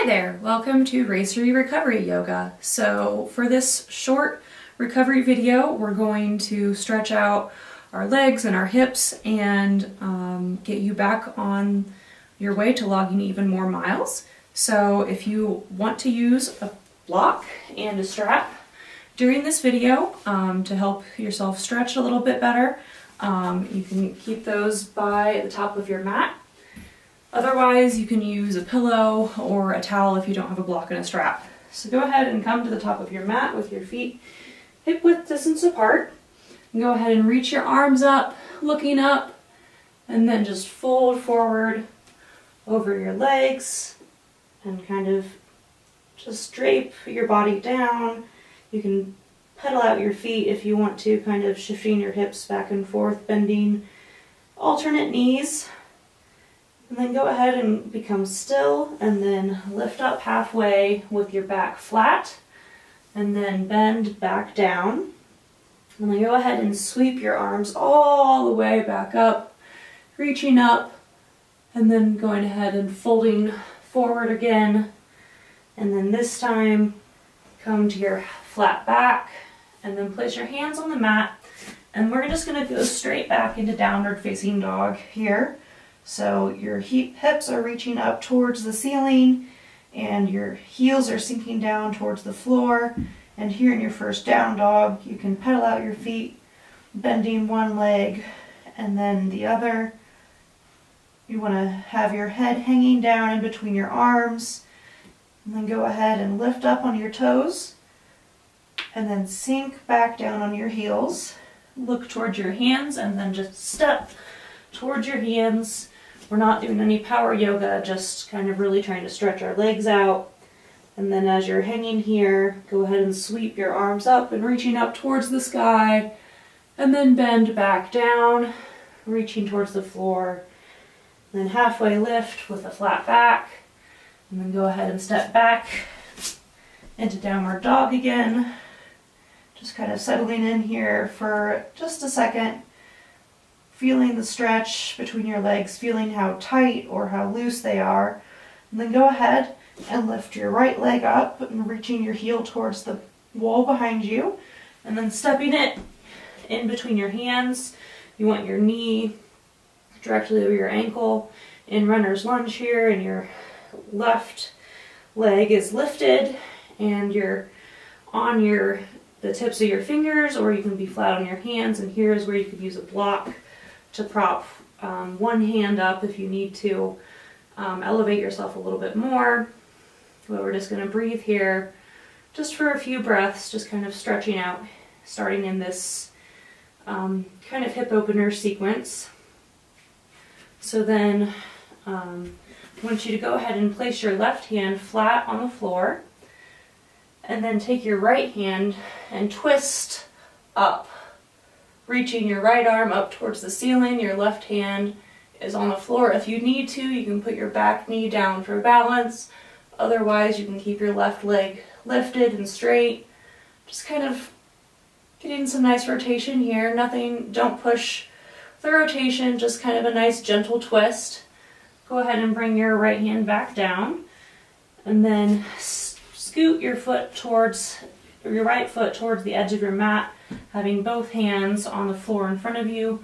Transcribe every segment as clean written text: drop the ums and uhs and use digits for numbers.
there, welcome to Racery Recovery Yoga. So for this short recovery video, we're going to stretch out our legs and our hips and get you back on your way to logging even more miles. So if you want to use a block and a strap during this video to help yourself stretch a little bit better, you can keep those by the top of your mat. Otherwise, you can use a pillow or a towel if you don't have a block and a strap. So go ahead and come to the top of your mat with your feet hip width distance apart. And go ahead and reach your arms up, looking up, and then just fold forward over your legs and kind of just drape your body down. You can pedal out your feet if you want to, kind of shifting your hips back and forth, bending alternate knees. And then go ahead and become still and then lift up halfway with your back flat and then bend back down. And then go ahead and sweep your arms all the way back up, reaching up and then going ahead and folding forward again. And then this time come to your flat back and then place your hands on the mat. And we're just going to go straight back into downward facing dog here. So your hips are reaching up towards the ceiling and your heels are sinking down towards the floor. And here in your first down dog, you can pedal out your feet, bending one leg and then the other. You want to have your head hanging down in between your arms. And then go ahead and lift up on your toes and then sink back down on your heels. Look towards your hands and then just step towards your hands. We're not doing any power yoga, just kind of really trying to stretch our legs out. And then as you're hanging here, go ahead and sweep your arms up and reaching up towards the sky. And then bend back down, reaching towards the floor. And then halfway lift with a flat back. And then go ahead and step back into downward dog again. Just kind of settling in here for just a second. Feeling the stretch between your legs, feeling how tight or how loose they are. And then go ahead and lift your right leg up and reaching your heel towards the wall behind you. And then stepping it in between your hands. You want your knee directly over your ankle in runner's lunge here, and your left leg is lifted and you're on the tips of your fingers, or you can be flat on your hands, and here is where you could use a block to prop one hand up if you need to elevate yourself a little bit more. But we're just going to breathe here just for a few breaths, just kind of stretching out, starting in this kind of hip opener sequence. So then I want you to go ahead and place your left hand flat on the floor and then take your right hand and twist up, reaching your right arm up towards the ceiling. Your left hand is on the floor. If you need to, you can put your back knee down for balance. Otherwise, you can keep your left leg lifted and straight. Just kind of getting some nice rotation here. Nothing, don't push the rotation, just kind of a nice gentle twist. Go ahead and bring your right hand back down and then scoot your right foot towards the edge of your mat, having both hands on the floor in front of you.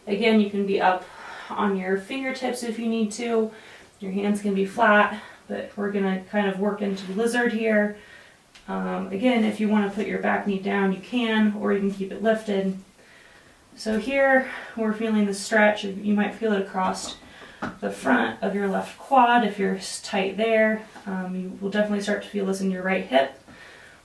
Again, you can be up on your fingertips if you need to. Your hands can be flat, but we're going to kind of work into lizard here. Again, if you want to put your back knee down, you can, or you can keep it lifted. So here we're feeling the stretch. You might feel it across the front of your left quad if you're tight there. You will definitely start to feel this in your right hip.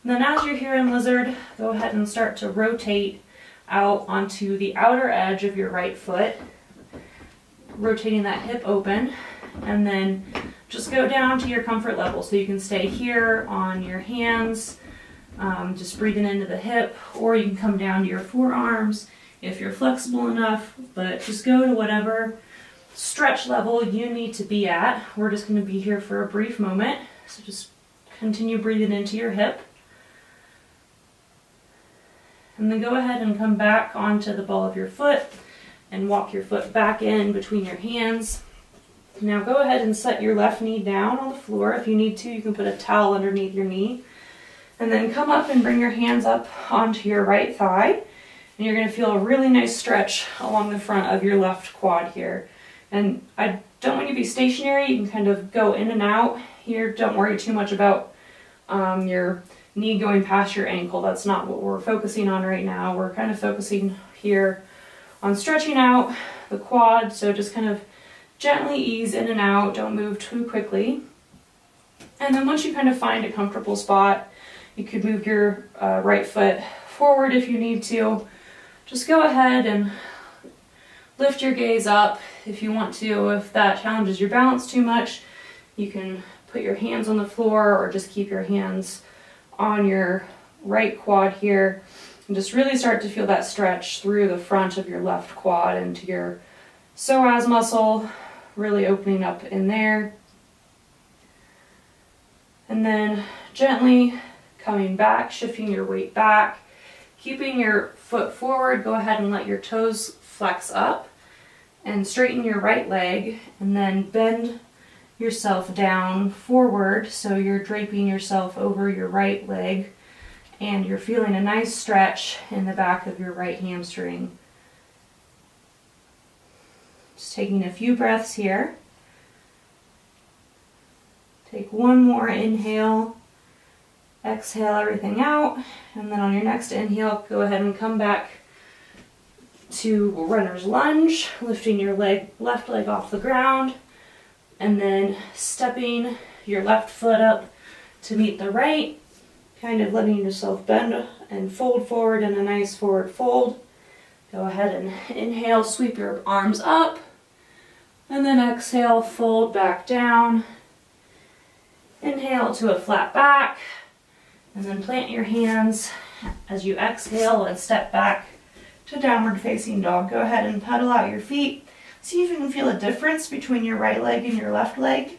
And then as you're here in lizard, go ahead and start to rotate out onto the outer edge of your right foot, rotating that hip open, and then just go down to your comfort level. So you can stay here on your hands, just breathing into the hip, or you can come down to your forearms if you're flexible enough, but just go to whatever stretch level you need to be at. We're just going to be here for a brief moment, so just continue breathing into your hip. And then go ahead and come back onto the ball of your foot and walk your foot back in between your hands. Now go ahead and set your left knee down on the floor. If you need to, you can put a towel underneath your knee. And then come up and bring your hands up onto your right thigh. And you're going to feel a really nice stretch along the front of your left quad here. And I don't want you to be stationary. You can kind of go in and out here. Don't worry too much about your knee going past your ankle. That's not what we're focusing on right now. We're kind of focusing here on stretching out the quad. So just kind of gently ease in and out. Don't move too quickly. And then once you kind of find a comfortable spot, you could move your right foot forward if you need to. Just go ahead and lift your gaze up if you want to. If that challenges your balance too much, you can put your hands on the floor or just keep your hands on your right quad here and just really start to feel that stretch through the front of your left quad into your psoas muscle, really opening up in there. And then gently coming back, shifting your weight back, keeping your foot forward. Go ahead and let your toes flex up and straighten your right leg, and then bend yourself down forward so you're draping yourself over your right leg and you're feeling a nice stretch in the back of your right hamstring. Just taking a few breaths here. Take one more inhale, exhale everything out, and then on your next inhale, go ahead and come back to runner's lunge, lifting your left leg off the ground, and then stepping your left foot up to meet the right, kind of letting yourself bend and fold forward in a nice forward fold. Go ahead and inhale, sweep your arms up, and then exhale, fold back down. Inhale to a flat back, and then plant your hands as you exhale and step back to downward facing dog. Go ahead and pedal out your feet. See if you can feel a difference between your right leg and your left leg.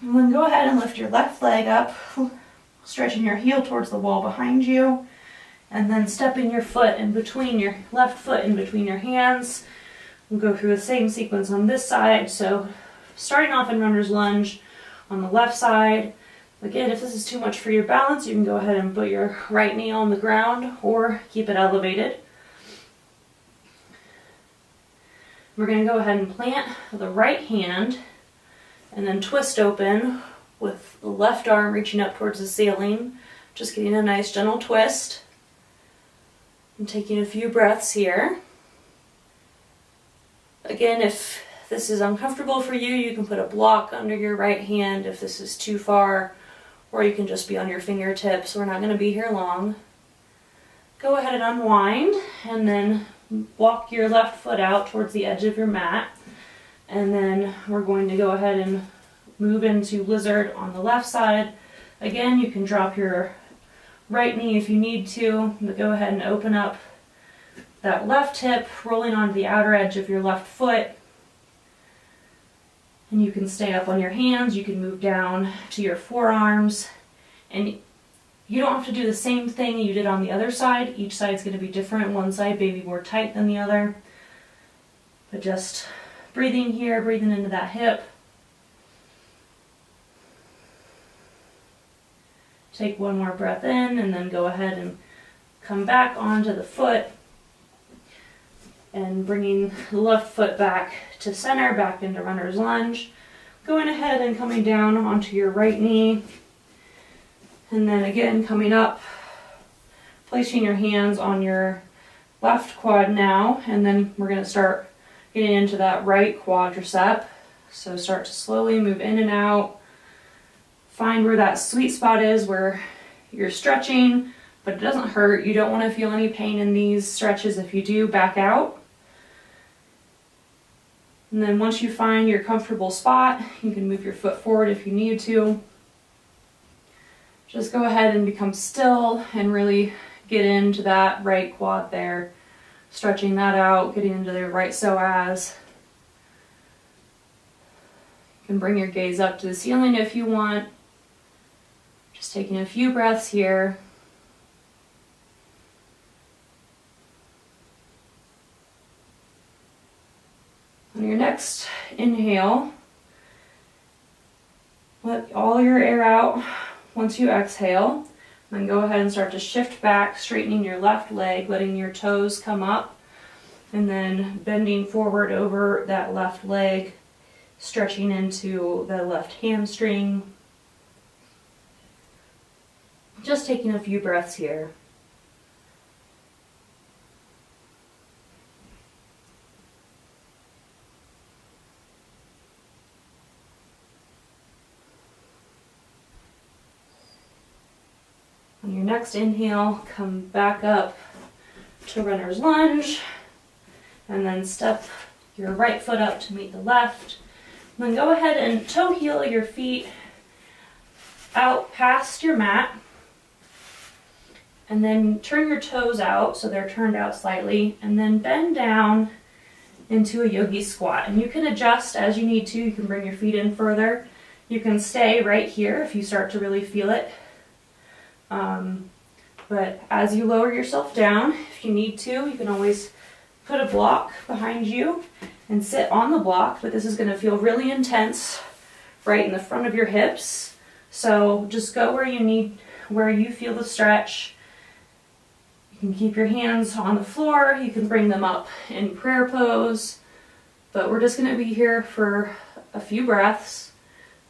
And then go ahead and lift your left leg up, stretching your heel towards the wall behind you, and then stepping your foot in between, your left foot in between your hands. We'll go through the same sequence on this side. So starting off in runner's lunge on the left side. Again, if this is too much for your balance, you can go ahead and put your right knee on the ground or keep it elevated. We're going to go ahead and plant the right hand and then twist open with the left arm reaching up towards the ceiling, just getting a nice gentle twist. And taking a few breaths here. Again, if this is uncomfortable for you, you can put a block under your right hand if this is too far, or you can just be on your fingertips. We're not going to be here long. Go ahead and unwind, and then walk your left foot out towards the edge of your mat. And then we're going to go ahead and move into lizard on the left side. Again, you can drop your right knee if you need to, but go ahead and open up that left hip, rolling onto the outer edge of your left foot. And you can stay up on your hands, you can move down to your forearms, and you don't have to do the same thing you did on the other side. Each side's going to be different. One side may be more tight than the other. But just breathing here, breathing into that hip. Take one more breath in, and then go ahead and come back onto the foot. And bringing the left foot back to center, back into runner's lunge. Going ahead and coming down onto your right knee. And then again, coming up, placing your hands on your left quad now. And then we're going to start getting into that right quadricep. So start to slowly move in and out. Find where that sweet spot is, where you're stretching, but it doesn't hurt. You don't want to feel any pain in these stretches. If you do, back out. And then once you find your comfortable spot, you can move your foot forward if you need to. Just go ahead and become still and really get into that right quad there. Stretching that out, getting into the right psoas. You can bring your gaze up to the ceiling if you want. Just taking a few breaths here. On your next inhale, let all your air out once you exhale. Then go ahead and start to shift back, straightening your left leg, letting your toes come up, and then bending forward over that left leg, stretching into the left hamstring. Just taking a few breaths here. On your next inhale, come back up to runner's lunge, and then step your right foot up to meet the left. And then go ahead and toe heel your feet out past your mat, and then turn your toes out so they're turned out slightly, and then bend down into a yogi squat. And you can adjust as you need to. You can bring your feet in further. You can stay right here if you start to really feel it. But as you lower yourself down, if you need to, you can always put a block behind you and sit on the block, but this is going to feel really intense right in the front of your hips. So just go where you need, where you feel the stretch. You can keep your hands on the floor, you can bring them up in prayer pose, but we're just going to be here for a few breaths.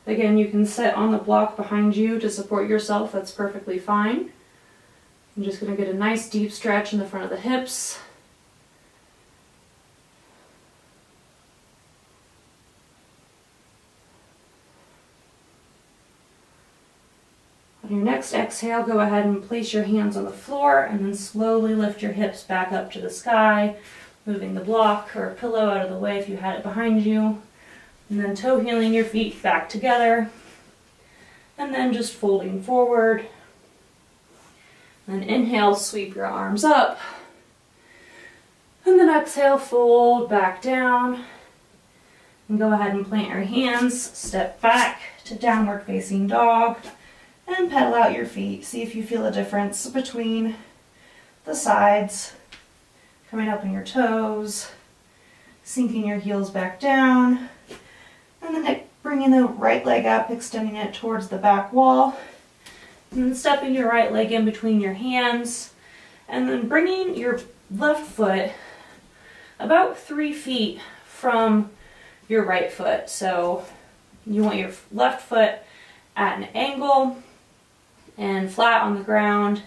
Again, you can sit on the block behind you to support yourself, that's perfectly fine. I'm just going to get a nice deep stretch in the front of the hips. On your next exhale, go ahead and place your hands on the floor and then slowly lift your hips back up to the sky, moving the block or pillow out of the way if you had it behind you. And then toe heeling your feet back together. And then just folding forward. Then inhale, sweep your arms up. And then exhale, fold back down. And go ahead and plant your hands, step back to downward facing dog. And pedal out your feet. See if you feel a difference between the sides. Coming up on your toes. Sinking your heels back down. And then bringing the right leg up, extending it towards the back wall. And then stepping your right leg in between your hands. And then bringing your left foot about 3 feet from your right foot. So you want your left foot at an angle and flat on the ground.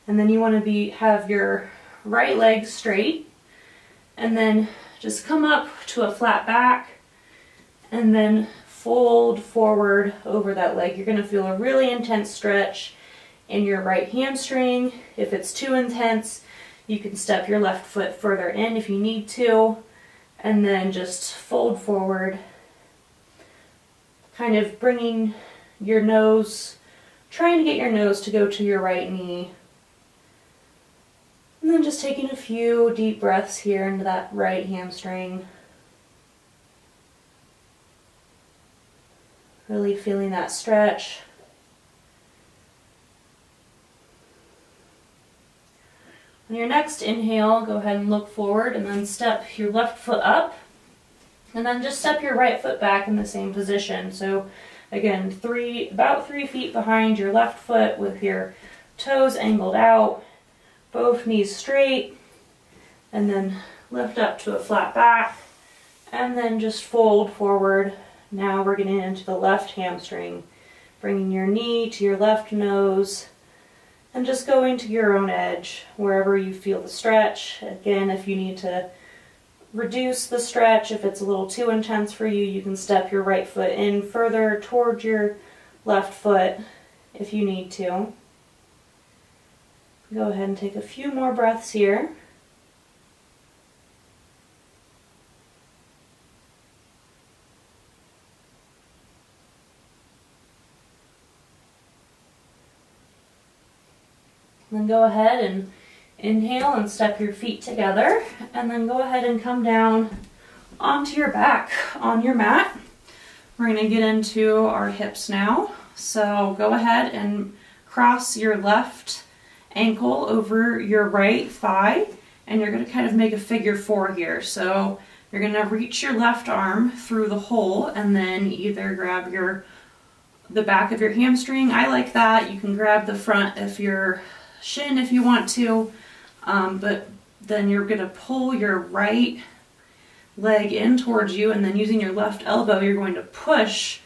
And then you want to have your right leg straight. And then just come up to a flat back. And then fold forward over that leg. You're going to feel a really intense stretch in your right hamstring. If it's too intense, you can step your left foot further in if you need to, and then just fold forward, kind of bringing your nose, trying to get your nose to go to your right knee. And then just taking a few deep breaths here into that right hamstring. Really feeling that stretch. On your next inhale, go ahead and look forward and then step your left foot up. And then just step your right foot back in the same position. So again, about 3 feet behind your left foot with your toes angled out, both knees straight, and then lift up to a flat back, and then just fold forward. Now we're getting into the left hamstring, bringing your knee to your left nose, and just going to your own edge, wherever you feel the stretch. Again, if you need to reduce the stretch, if it's a little too intense for you, you can step your right foot in further towards your left foot if you need to. Go ahead and take a few more breaths here. Then go ahead and inhale and step your feet together, and then go ahead and come down onto your back on your mat. We're going to get into our hips now. So go ahead and cross your left ankle over your right thigh, and you're going to kind of make a figure 4 here. So You're going to reach your left arm through the hole and then either grab the back of your hamstring. I like that. You can grab the front of your shin if you want to, but then you're going to pull your right leg in towards you, and then using your left elbow, you're going to push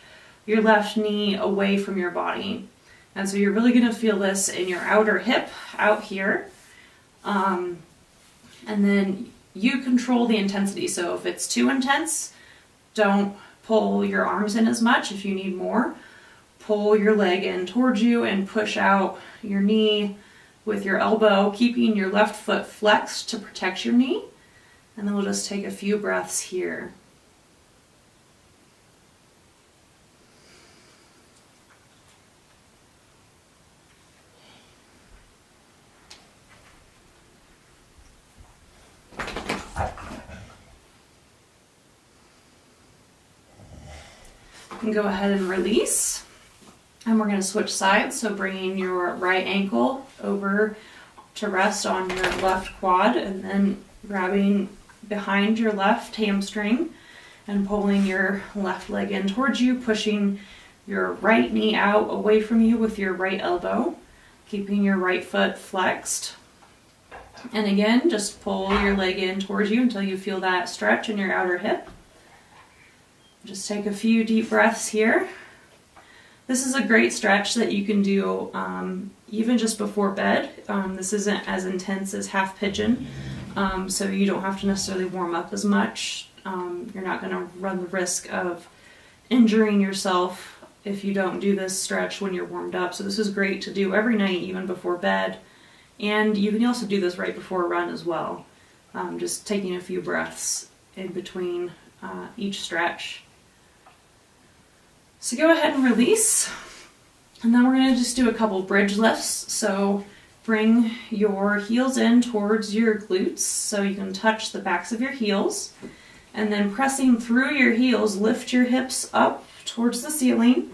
your left knee away from your body. And so you're really going to feel this in your outer hip out here. And then you control the intensity. So if it's too intense, don't pull your arms in as much. If you need more, pull your leg in towards you and push out your knee with your elbow, keeping your left foot flexed to protect your knee. And then we'll just take a few breaths here. And go ahead and release. And we're going to switch sides, so bringing your right ankle over to rest on your left quad, and then grabbing behind your left hamstring and pulling your left leg in towards you, pushing your right knee out away from you with your right elbow, keeping your right foot flexed. And again, just pull your leg in towards you until you feel that stretch in your outer hip. Just take a few deep breaths here. This is a great stretch that you can do even just before bed. This isn't as intense as half pigeon, so you don't have to necessarily warm up as much. You're not going to run the risk of injuring yourself if you don't do this stretch when you're warmed up. So this is great to do every night, even before bed. And you can also do this right before a run as well. Just taking a few breaths in between each stretch. So go ahead and release. And then we're going to just do a couple bridge lifts. So bring your heels in towards your glutes so you can touch the backs of your heels. And then pressing through your heels, lift your hips up towards the ceiling.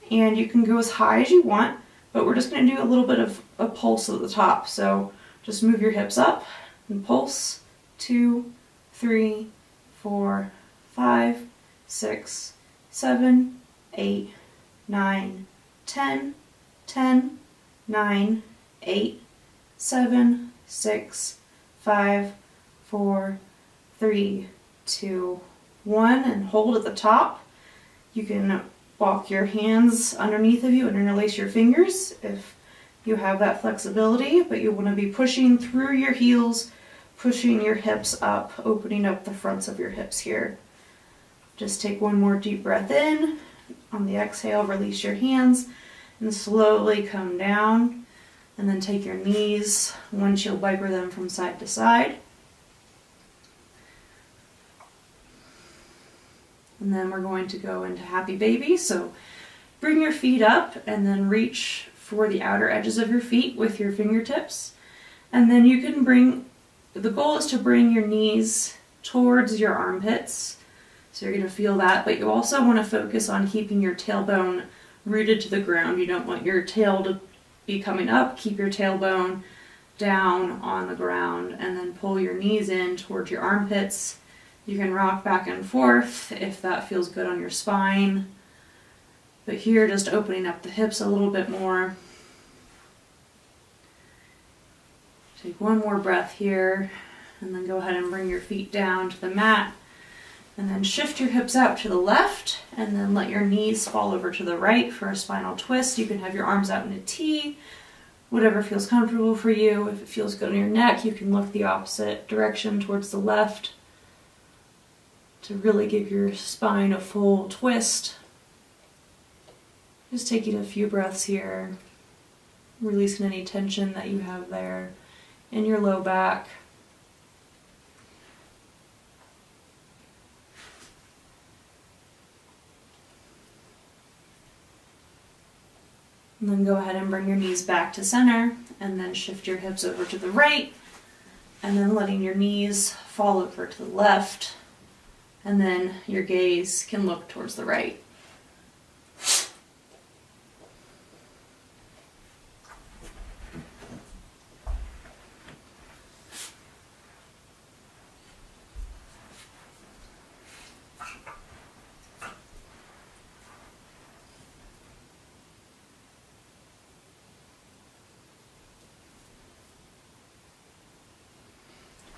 And you can go as high as you want, but we're just going to do a little bit of a pulse at the top. So just move your hips up and pulse. 2, 3, 4, 5, 6, 7, 8, 9, 10, 10, 9, 8, 7, 6, 5, 4, 3, 2, 1, and hold at the top. You can walk your hands underneath of you and interlace your fingers if you have that flexibility, but you want to be pushing through your heels, pushing your hips up, opening up the fronts of your hips here. Just take one more deep breath in. On the exhale, release your hands and slowly come down, and then take your knees, windshield wiper them from side to side. And then we're going to go into happy baby. So bring your feet up and then reach for the outer edges of your feet with your fingertips. And then you can the goal is to bring your knees towards your armpits. So you're going to feel that, but you also want to focus on keeping your tailbone rooted to the ground. You don't want your tail to be coming up. Keep your tailbone down on the ground, and then pull your knees in towards your armpits. You can rock back and forth if that feels good on your spine. But here, just opening up the hips a little bit more. Take one more breath here, and then go ahead and bring your feet down to the mat. And then shift your hips out to the left, and then let your knees fall over to the right for a spinal twist. You can have your arms out in a T, whatever feels comfortable for you. If it feels good on your neck, you can look the opposite direction towards the left to really give your spine a full twist. Just taking a few breaths here, releasing any tension that you have there in your low back. And then go ahead and bring your knees back to center, and then shift your hips over to the right, and then letting your knees fall over to the left, and then your gaze can look towards the right.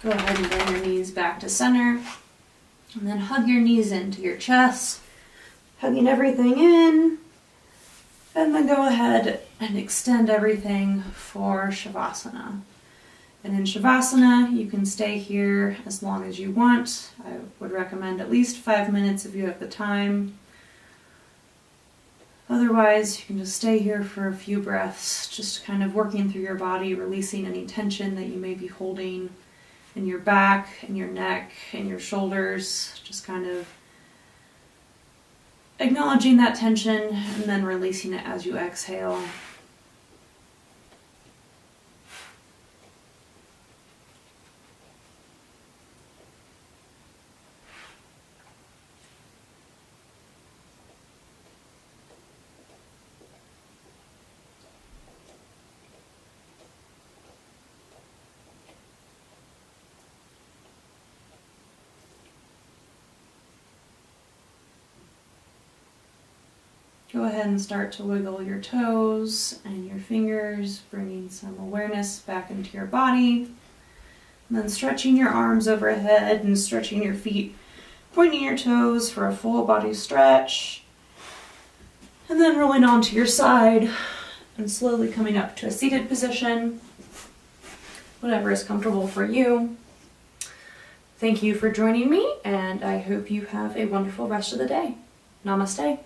Go ahead and bring your knees back to center. And then hug your knees into your chest, hugging everything in. And then go ahead and extend everything for Shavasana. And in Shavasana, you can stay here as long as you want. I would recommend at least 5 minutes if you have the time. Otherwise, you can just stay here for a few breaths, just kind of working through your body, releasing any tension that you may be holding in your back, in your neck, in your shoulders. Just kind of acknowledging that tension and then releasing it as you exhale. Go ahead and start to wiggle your toes and your fingers, bringing some awareness back into your body. And then stretching your arms overhead and stretching your feet, pointing your toes for a full body stretch. And then rolling onto your side and slowly coming up to a seated position, whatever is comfortable for you. Thank you for joining me, and I hope you have a wonderful rest of the day. Namaste.